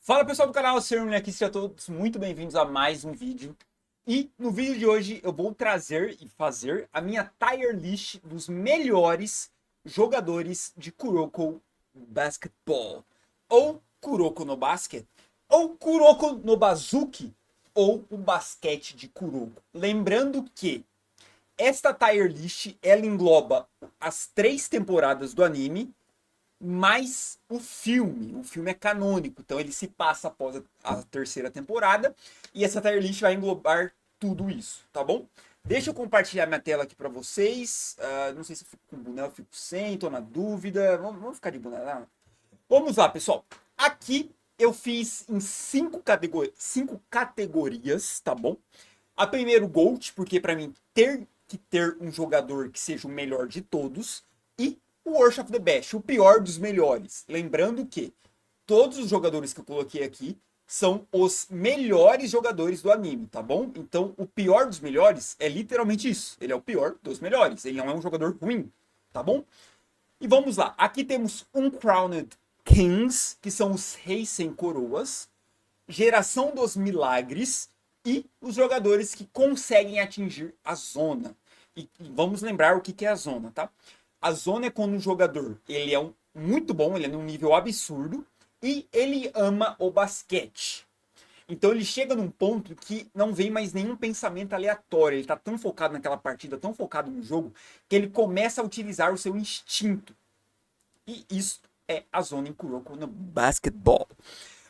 Fala pessoal do canal, Sermon aqui, sejam todos muito bem-vindos a mais um vídeo. E no vídeo de hoje eu vou trazer e fazer a minha tier list dos melhores jogadores de Kuroko Basketball. Ou Kuroko no Basket, ou Kuroko no Bazuki, ou o basquete de Kuroko. Lembrando que esta tier list ela engloba as 3 temporadas do anime, mais o filme. O filme é canônico, então ele se passa após a terceira temporada. E essa tier list vai englobar tudo isso, tá bom? Deixa eu compartilhar minha tela aqui para vocês. Não sei se eu fico com boné, eu fico sem, tô na dúvida. Vamos ficar de boné lá. Vamos lá, pessoal. Aqui eu fiz em 5 categorias, tá bom? A primeiro, GOAT, porque para mim ter que ter um jogador que seja o melhor de todos. E o Worst of the Best, o pior dos melhores. Lembrando que todos os jogadores que eu coloquei aqui são os melhores jogadores do anime, tá bom? Então, o pior dos melhores é literalmente isso. Ele é o pior dos melhores. Ele não é um jogador ruim, tá bom? E vamos lá. Aqui temos um Crowned Kings, que são os reis sem coroas. Geração dos milagres e os jogadores que conseguem atingir a zona. E vamos lembrar o que é a zona, tá? A zona é quando um jogador ele é muito bom, ele é num nível absurdo e ele ama o basquete. Então ele chega num ponto que não vem mais nenhum pensamento aleatório. Ele tá tão focado naquela partida, tão focado no jogo, que ele começa a utilizar o seu instinto. E isso é a zona em Kuroko no Basketball.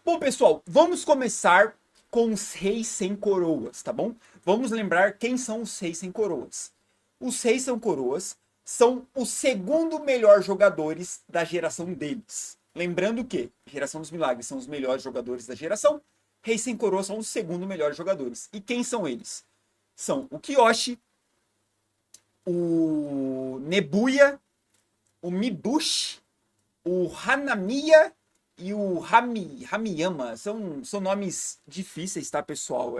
Bom, pessoal, vamos começar com os reis sem coroas, tá bom? Vamos lembrar quem são os reis sem coroas. Os reis sem coroas são os segundo melhor jogadores da geração deles. Lembrando que Geração dos Milagres são os melhores jogadores da geração, Reis sem Coroa são os segundo melhores jogadores. E quem são eles? São o Kyoshi, o Nebuya, o Mibushi, o Hanamiya e o Hamiyama. São nomes difíceis, tá, pessoal?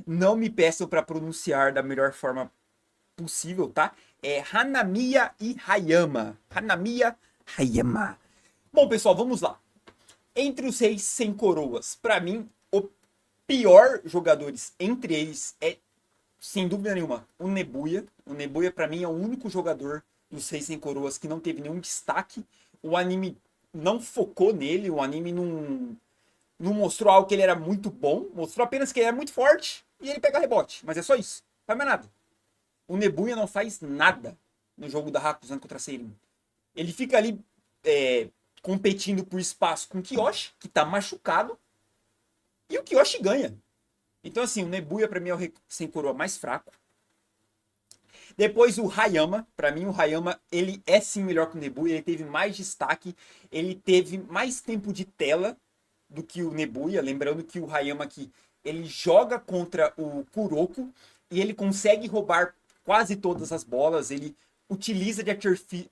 Não me peçam para pronunciar da melhor forma possível, tá? É Hanamiya e Hayama. Hanamiya, Hayama. Bom, pessoal, vamos lá. Entre os reis sem coroas, para mim, o pior jogadores entre eles é, sem dúvida nenhuma, o Nebuya. O Nebuya, para mim, é o único jogador dos reis sem coroas que não teve nenhum destaque. O anime não focou nele, o anime não mostrou algo que ele era muito bom, mostrou apenas que ele era muito forte e ele pega rebote, mas é só isso, não faz mais nada. O Nebuya não faz nada no jogo da Hakusan contra a Seirin. Ele fica ali competindo por espaço com o Kyoshi, que tá machucado, e o Kyoshi ganha. Então, assim, o Nebuya pra mim é o sem coroa mais fraco. Depois o Hayama, pra mim o Hayama, ele é sim melhor que o Nebuya, ele teve mais destaque, ele teve mais tempo de tela do que o Nebuya, lembrando que o Hayama aqui, ele joga contra o Kuroko, e ele consegue roubar quase todas as bolas, ele utiliza de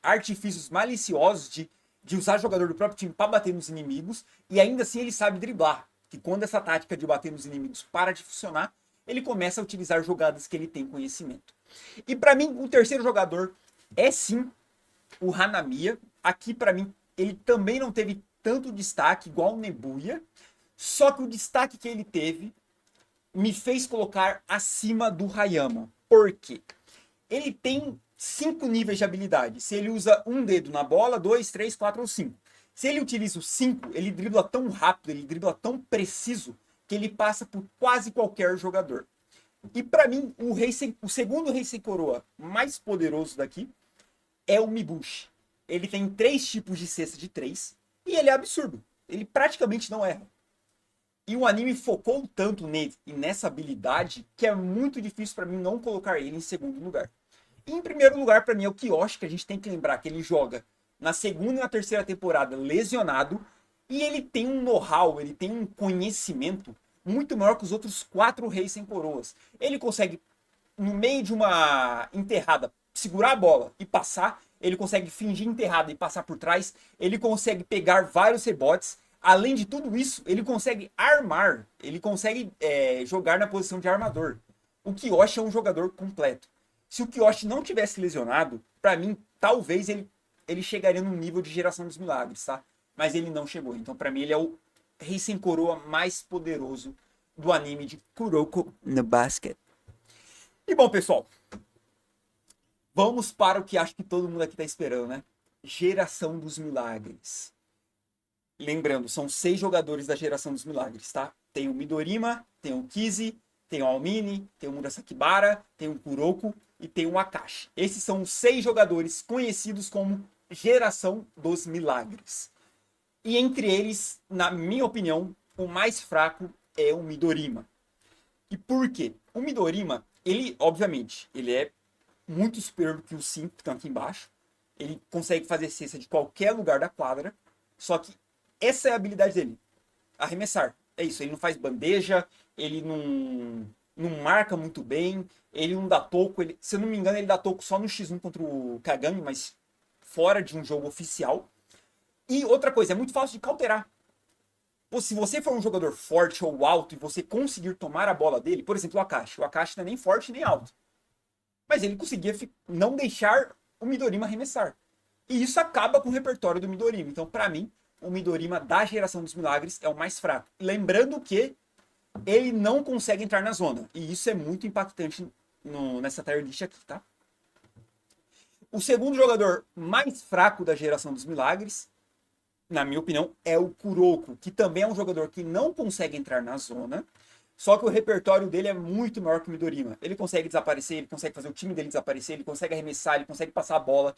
artifícios maliciosos de usar jogador do próprio time para bater nos inimigos, e ainda assim ele sabe driblar, que quando essa tática de bater nos inimigos para de funcionar, ele começa a utilizar jogadas que ele tem conhecimento. E para mim, o terceiro jogador é sim o Hanamiya. Aqui para mim, ele também não teve tanto destaque igual o Nebuya, só que o destaque que ele teve me fez colocar acima do Hayama. Por quê? Ele tem 5 níveis de habilidade. Se ele usa um dedo na bola, 2, 3, 4 ou 5. Se ele utiliza o 5, ele dribla tão rápido, ele dribla tão preciso, que ele passa por quase qualquer jogador. E para mim, o segundo rei sem coroa mais poderoso daqui é o Mibushi. Ele tem 3 tipos de cesta de 3 e ele é absurdo. Ele praticamente não erra. E o anime focou tanto nele e nessa habilidade que é muito difícil para mim não colocar ele em segundo lugar. E em primeiro lugar, para mim, é o Kyoshi, que a gente tem que lembrar que ele joga na segunda e na terceira temporada lesionado. E ele tem um know-how, ele tem um conhecimento muito maior que os outros 4 reis sem coroas. Ele consegue, no meio de uma enterrada, segurar a bola e passar. Ele consegue fingir enterrada e passar por trás. Ele consegue pegar vários rebotes. Além de tudo isso, ele consegue armar. Ele consegue jogar na posição de armador. O Kyoshi é um jogador completo. Se o Kyoshi não tivesse lesionado, para mim, talvez ele chegaria no nível de Geração dos Milagres, tá? Mas ele não chegou. Então, para mim, ele é o rei sem coroa mais poderoso do anime de Kuroko no Basket. E bom, pessoal, vamos para o que acho que todo mundo aqui tá esperando, né? Geração dos Milagres. Lembrando, são 6 jogadores da Geração dos Milagres, tá? Tem o Midorima, tem o Kizi, tem o Almini, tem o Murasakibara, tem o Kuroko e tem o Akashi. Esses são os 6 jogadores conhecidos como Geração dos Milagres. E entre eles, na minha opinião, o mais fraco é o Midorima. E por quê? O Midorima, ele, obviamente, ele é muito superior do que os 5 que estão aqui embaixo. Ele consegue fazer cesta de qualquer lugar da quadra. Só que essa é a habilidade dele. Arremessar. É isso. Ele não faz bandeja. Ele não marca muito bem. Ele não dá toco. Se eu não me engano, ele dá toco só no X1 contra o Kagami, mas fora de um jogo oficial. E outra coisa, é muito fácil de cauterar. Pô, se você for um jogador forte ou alto e você conseguir tomar a bola dele, por exemplo, o Akashi. O Akashi não é nem forte nem alto. Mas ele conseguia não deixar o Midorima arremessar. E isso acaba com o repertório do Midorima. Então, pra mim, o Midorima da Geração dos Milagres é o mais fraco. Lembrando que ele não consegue entrar na zona. E isso é muito impactante nessa tier list aqui, tá? O segundo jogador mais fraco da Geração dos Milagres, na minha opinião, é o Kuroko, que também é um jogador que não consegue entrar na zona. Só que o repertório dele é muito maior que o Midorima. Ele consegue desaparecer, ele consegue fazer o time dele desaparecer, ele consegue arremessar, ele consegue passar a bola.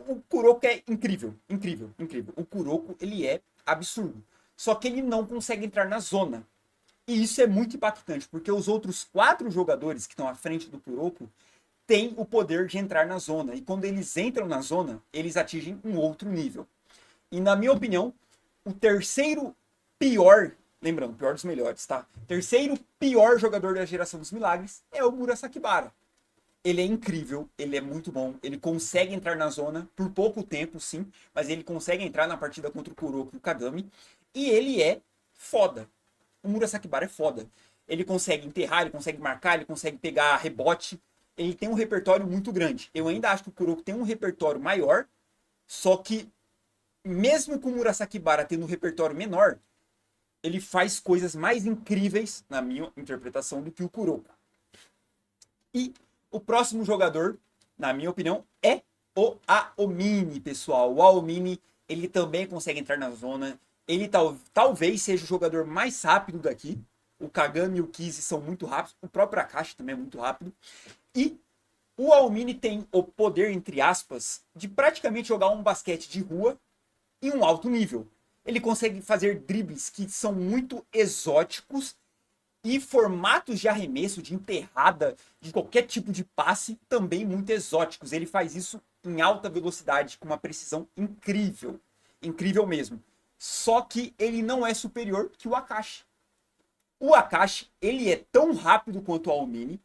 O Kuroko é incrível, incrível, incrível. O Kuroko, ele é absurdo. Só que ele não consegue entrar na zona. E isso é muito impactante, porque os outros 4 jogadores que estão à frente do Kuroko têm o poder de entrar na zona. E quando eles entram na zona, eles atingem um outro nível. E na minha opinião, o terceiro pior... Lembrando, pior dos melhores, tá? Terceiro pior jogador da Geração dos Milagres é o Murasakibara. Ele é incrível, ele é muito bom, ele consegue entrar na zona por pouco tempo, sim, mas ele consegue entrar na partida contra o Kuroko e o Kagami, e ele é foda. O Murasakibara é foda. Ele consegue enterrar, ele consegue marcar, ele consegue pegar rebote, ele tem um repertório muito grande. Eu ainda acho que o Kuroko tem um repertório maior, só que mesmo com o Murasakibara tendo um repertório menor, ele faz coisas mais incríveis, na minha interpretação, do que o Kuroko. E o próximo jogador, na minha opinião, é o Aomini, pessoal. O Aomini, ele também consegue entrar na zona. Ele talvez seja o jogador mais rápido daqui. O Kagami e o Kizi são muito rápidos. O próprio Akashi também é muito rápido. E o Aomini tem o poder, entre aspas, de praticamente jogar um basquete de rua em um alto nível. Ele consegue fazer dribles que são muito exóticos e formatos de arremesso, de enterrada, de qualquer tipo de passe também muito exóticos. Ele faz isso em alta velocidade, com uma precisão incrível. Incrível mesmo. Só que ele não é superior que o Akashi. O Akashi, ele é tão rápido quanto o Aomini.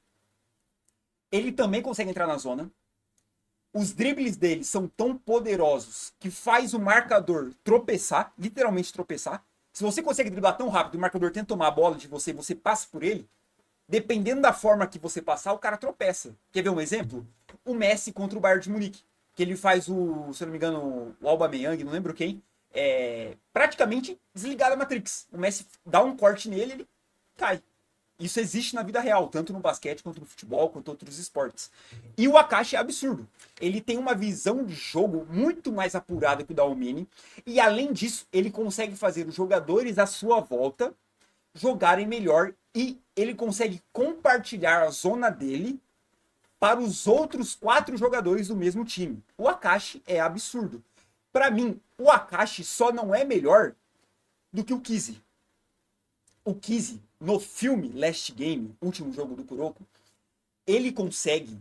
Ele também consegue entrar na zona. Os dribles dele são tão poderosos que faz o marcador tropeçar, literalmente tropeçar. Se você consegue driblar tão rápido e o marcador tenta tomar a bola de você e você passa por ele, dependendo da forma que você passar, o cara tropeça. Quer ver um exemplo? O Messi contra o Bayern de Munique, que ele faz o, se eu não me engano, o Aubameyang, não lembro quem, praticamente desligar a Matrix. O Messi dá um corte nele, ele cai. Isso existe na vida real, tanto no basquete, quanto no futebol, quanto outros esportes. E o Akashi é absurdo. Ele tem uma visão de jogo muito mais apurada que o da Aomini. E além disso, ele consegue fazer os jogadores à sua volta jogarem melhor. E ele consegue compartilhar a zona dele para os outros 4 jogadores do mesmo time. O Akashi é absurdo. Para mim, o Akashi só não é melhor do que o Kizi. O Kizi, no filme Last Game, último jogo do Kuroko, ele consegue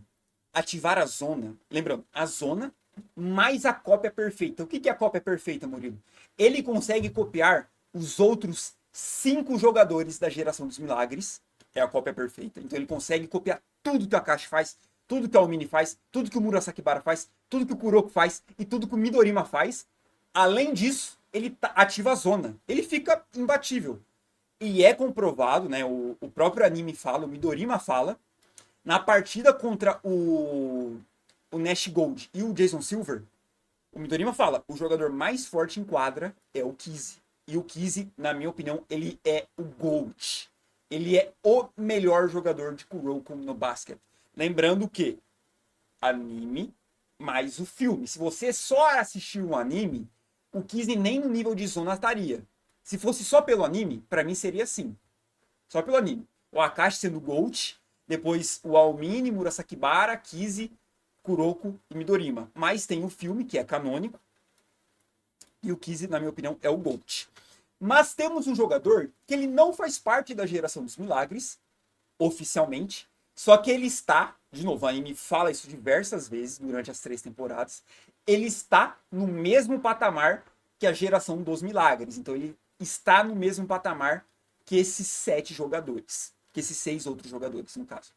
ativar a zona, lembrando, a zona mais a cópia perfeita. O que é a cópia perfeita, Murilo? Ele consegue copiar os outros 5 jogadores da Geração dos Milagres, é a cópia perfeita. Então ele consegue copiar tudo que o Akashi faz, tudo que o Aomini faz, tudo que o Murasakibara faz, tudo que o Kuroko faz e tudo que o Midorima faz. Além disso, ele ativa a zona. Ele fica imbatível. E é comprovado, né? O próprio anime fala, o Midorima fala, na partida contra o Nash Gold e o Jason Silver, o Midorima fala, o jogador mais forte em quadra é o Kizi. E o Kizzy, na minha opinião, ele é o GOAT. Ele é o melhor jogador de Kuroko no basquete. Lembrando que anime mais o filme. Se você só assistir o anime, o Kizzy nem no nível de Zona estaria. Se fosse só pelo anime, pra mim seria assim. Só pelo anime. O Akashi sendo GOAT, depois o Almine, Murasakibara, Kizzy, Kuroko e Midorima. Mas tem o filme, que é canônico, e o Kizzy, na minha opinião, é o GOAT. Mas temos um jogador que ele não faz parte da geração dos milagres, oficialmente, só que ele está, de novo, a anime fala isso diversas vezes durante as 3 temporadas, ele está no mesmo patamar que a geração dos milagres. Então ele está no mesmo patamar que esses 7 jogadores, que esses 6 outros jogadores, no caso.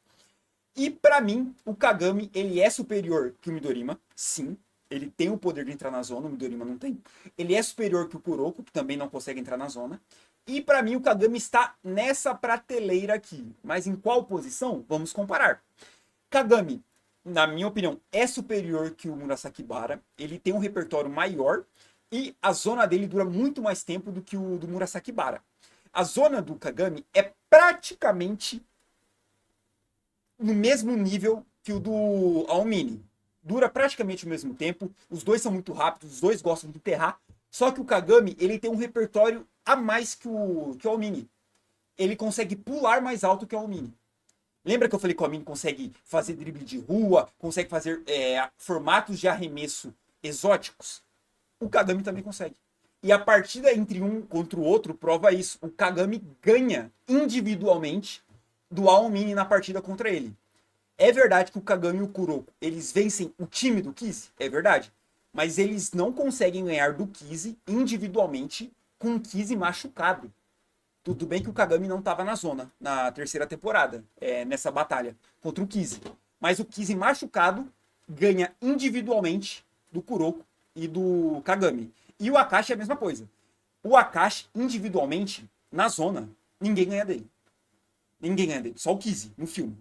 E pra mim, o Kagami, ele é superior que o Midorima, sim. Ele tem o poder de entrar na zona, o Midorima não tem. Ele é superior que o Kuroko, que também não consegue entrar na zona. E pra mim o Kagami está nessa prateleira aqui. Mas em qual posição? Vamos comparar. Kagami, na minha opinião, é superior que o Murasakibara. Ele tem um repertório maior e a zona dele dura muito mais tempo do que o do Murasakibara. A zona do Kagami é praticamente no mesmo nível que o do Almine. Dura praticamente o mesmo tempo, os dois são muito rápidos, os dois gostam de enterrar, só que o Kagami, ele tem um repertório a mais que o Almine. Ele consegue pular mais alto que o Almine. Lembra que eu falei que o Almine consegue fazer drible de rua, consegue fazer formatos de arremesso exóticos? O Kagami também consegue. E a partida entre um contra o outro prova isso. O Kagami ganha individualmente do Almine na partida contra ele. É verdade que o Kagami e o Kuroko, eles vencem o time do Kizzy? É verdade. Mas eles não conseguem ganhar do Kizzy individualmente com o Kizzy machucado. Tudo bem que o Kagami não estava na zona na 3ª temporada, nessa batalha contra o Kizzy. Mas o Kizzy machucado ganha individualmente do Kuroko e do Kagami. E o Akashi é a mesma coisa. O Akashi, individualmente, na zona, ninguém ganha dele. Ninguém ganha dele. Só o Kizzy, no filme.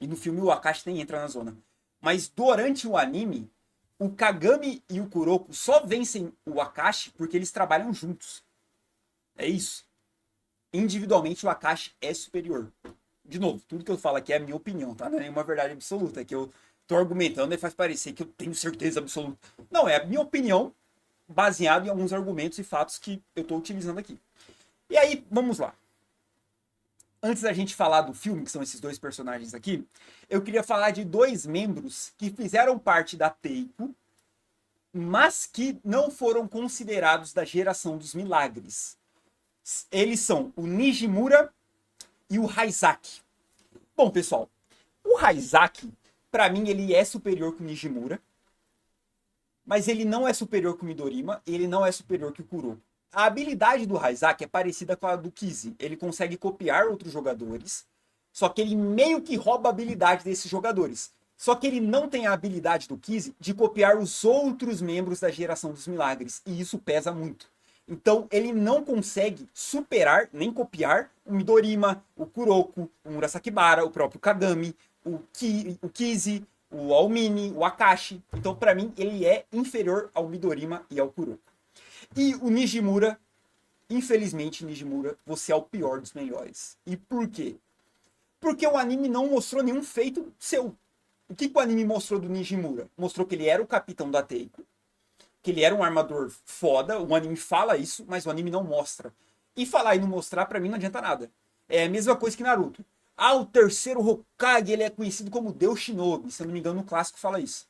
E no filme o Akashi nem entra na zona. Mas durante o anime, o Kagami e o Kuroko só vencem o Akashi porque eles trabalham juntos. É isso. Individualmente o Akashi é superior. De novo, tudo que eu falo aqui é a minha opinião, tá? Não é nenhuma verdade absoluta. É que eu tô argumentando e faz parecer que eu tenho certeza absoluta. Não, é a minha opinião baseado em alguns argumentos e fatos que eu tô utilizando aqui. E aí, vamos lá. Antes da gente falar do filme, que são esses 2 personagens aqui, eu queria falar de 2 membros que fizeram parte da Teiko, mas que não foram considerados da geração dos milagres. Eles são o Nijimura e o Haizaki. Bom, pessoal, o Haizaki, pra mim, ele é superior que o Nijimura, mas ele não é superior que o Midorima, e ele não é superior que o Kuroko. A habilidade do Haizaki é parecida com a do Kizzy. Ele consegue copiar outros jogadores, só que ele meio que rouba a habilidade desses jogadores. Só que ele não tem a habilidade do Kizzy de copiar os outros membros da geração dos milagres, e isso pesa muito. Então ele não consegue superar, nem copiar o Midorima, o Kuroko, o Murasakibara, o próprio Kagami, o Kizzy, o Almine, o Akashi. Então pra mim ele é inferior ao Midorima e ao Kuroko. E o Nijimura, infelizmente, Nijimura, você é o pior dos melhores. E por quê? Porque o anime não mostrou nenhum feito seu. O que o anime mostrou do Nijimura? Mostrou que ele era o capitão da Teiko, que ele era um armador foda, o anime fala isso, mas o anime não mostra. E falar e não mostrar, pra mim, não adianta nada. É a mesma coisa que Naruto. Ah, o 3º Hokage, ele é conhecido como Deus Shinobi. Se eu não me engano, no clássico fala isso.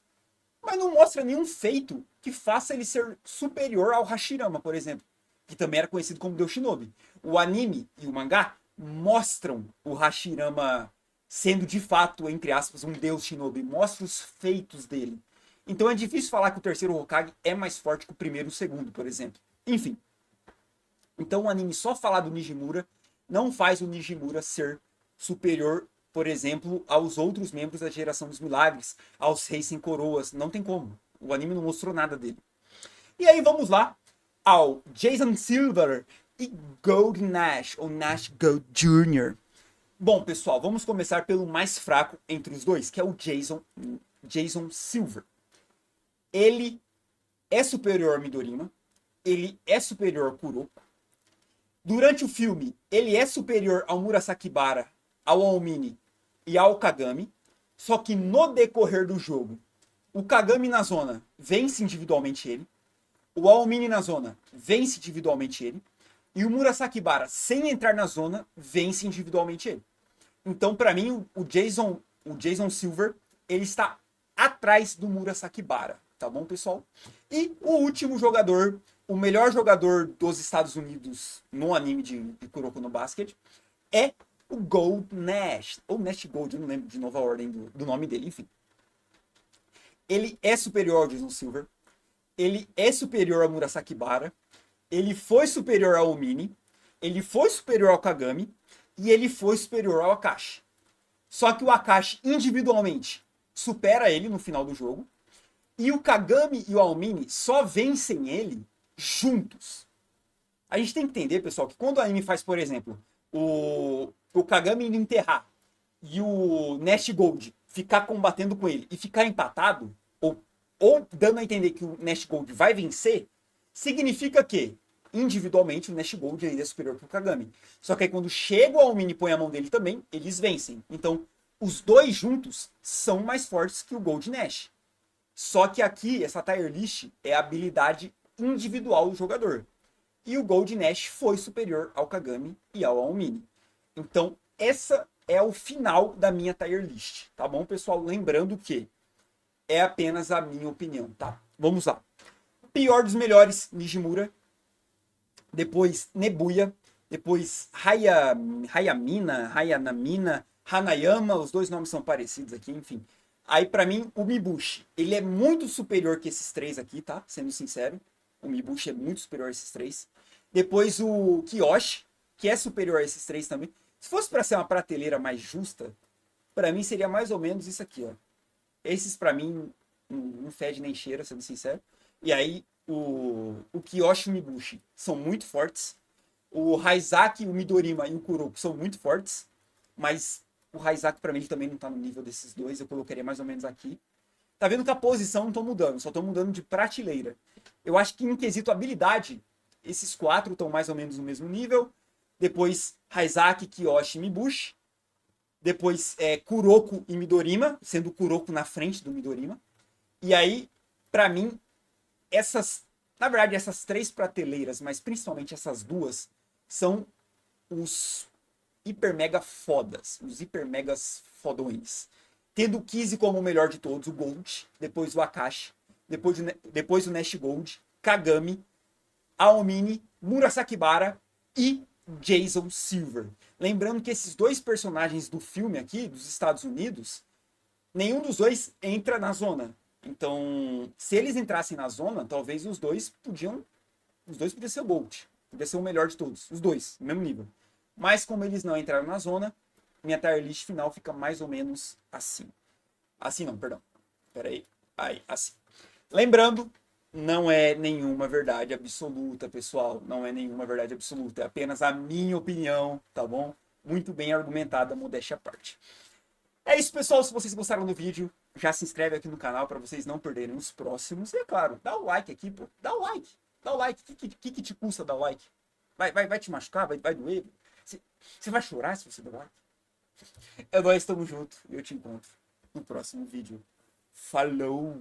Mas não mostra nenhum feito que faça ele ser superior ao Hashirama, por exemplo, que também era conhecido como Deus Shinobi. O anime e o mangá mostram o Hashirama sendo de fato, entre aspas, um Deus Shinobi, mostra os feitos dele. Então é difícil falar que o 3º Hokage é mais forte que o 1º e o 2º, por exemplo. Enfim. Então o anime só falar do Nijimura não faz o Nijimura ser superior, por exemplo, aos outros membros da geração dos milagres, aos reis sem coroas. Não tem como. O anime não mostrou nada dele. E aí vamos lá ao Jason Silver e Gold Nash, ou Nash Gold Jr. Bom, pessoal, vamos começar pelo mais fraco entre os dois, que é o Jason Silver. Ele é superior ao Midorima, ele é superior ao Kuroko. Durante o filme, ele é superior ao Murasakibara, ao Aomini e ao Kagami. Só que no decorrer do jogo, o Kagami na zona vence individualmente ele. O Aomini na zona vence individualmente ele. E o Murasakibara, sem entrar na zona, vence individualmente ele. Então, para mim, o Jason Silver, ele está atrás do Murasakibara. Tá bom, pessoal? E o último jogador, o melhor jogador dos Estados Unidos no anime de Kuroko no Basket, é o Gold Nash. Ou Nash Gold, eu não lembro de novo a ordem do nome dele, enfim. Ele é superior ao Jason Silver. Ele é superior ao Murasakibara. Ele foi superior ao Omini. Ele foi superior ao Kagami. E ele foi superior ao Akashi. Só que o Akashi, individualmente, supera ele no final do jogo. E o Kagami e o Aomini só vencem ele juntos. A gente tem que entender, pessoal, que quando o anime faz, por exemplo, o Kagami indo enterrar e o Nash Gold ficar combatendo com ele e ficar empatado, ou dando a entender que o Nash Gold vai vencer, significa que, individualmente, o Nash Gold ainda é superior que o Kagami. Só que aí quando chega o Aomini e põe a mão dele também, eles vencem. Então, os dois juntos são mais fortes que o Gold Nash. Só que aqui, essa tier list é a habilidade individual do jogador. E o Gold Nash foi superior ao Kagami e ao Aomini. Então, essa é o final da minha tier list, tá bom, pessoal? Lembrando que é apenas a minha opinião, tá? Vamos lá. Pior dos melhores, Nijimura. Depois, Nebuya. Depois, Hayanamina, Hanayama. Os dois nomes são parecidos aqui, enfim. Aí, pra mim, o Mibushi, ele é muito superior que esses três aqui, tá? Sendo sincero. O Mibushi é muito superior a esses três. Depois o Kiyoshi, que é superior a esses três também. Se fosse pra ser uma prateleira mais justa, pra mim seria mais ou menos isso aqui, ó. Esses pra mim não fede nem cheira, sendo sincero. E aí, o Kiyoshi e o Mibushi são muito fortes. O Raizaki, o Midorima e o Kuroko são muito fortes. Mas o Raizaki, pra mim, ele também não tá no nível desses dois. Eu colocaria mais ou menos aqui. Tá vendo que a posição não tô mudando, só tô mudando de prateleira. Eu acho que em quesito habilidade, esses quatro estão mais ou menos no mesmo nível. Depois, Raizaki, Kiyoshi e Mibushi. Depois, Kuroko e Midorima, sendo o Kuroko na frente do Midorima. E aí, pra mim, na verdade, essas três prateleiras, mas principalmente essas duas, são os hiper mega fodas, os hiper megas fodões. Tendo o Kizzy como o melhor de todos, o Gold, depois o Akashi, depois o Nash Gold, Kagami, Aomini, Murasakibara e Jason Silver. Lembrando que esses dois personagens do filme aqui, dos Estados Unidos, nenhum dos dois entra na zona. Então, se eles entrassem na zona, talvez os dois podiam ser o Gold. Podia ser o melhor de todos. Os dois, no mesmo nível. Mas como eles não entraram na zona, minha tier list final fica mais ou menos assim. Assim não, perdão. Pera aí. Aí, assim. Lembrando, não é nenhuma verdade absoluta, pessoal. Não é nenhuma verdade absoluta. É apenas a minha opinião, tá bom? Muito bem argumentada, modéstia à parte. É isso, pessoal. Se vocês gostaram do vídeo, já se inscreve aqui no canal para vocês não perderem os próximos. E é claro, dá o like aqui, pô. Dá o like. Dá o like. O que te custa dar o like? Vai te machucar? Vai doer? Você vai chorar se você der like? É nóis, tamo junto. E eu te encontro no próximo vídeo. Falou!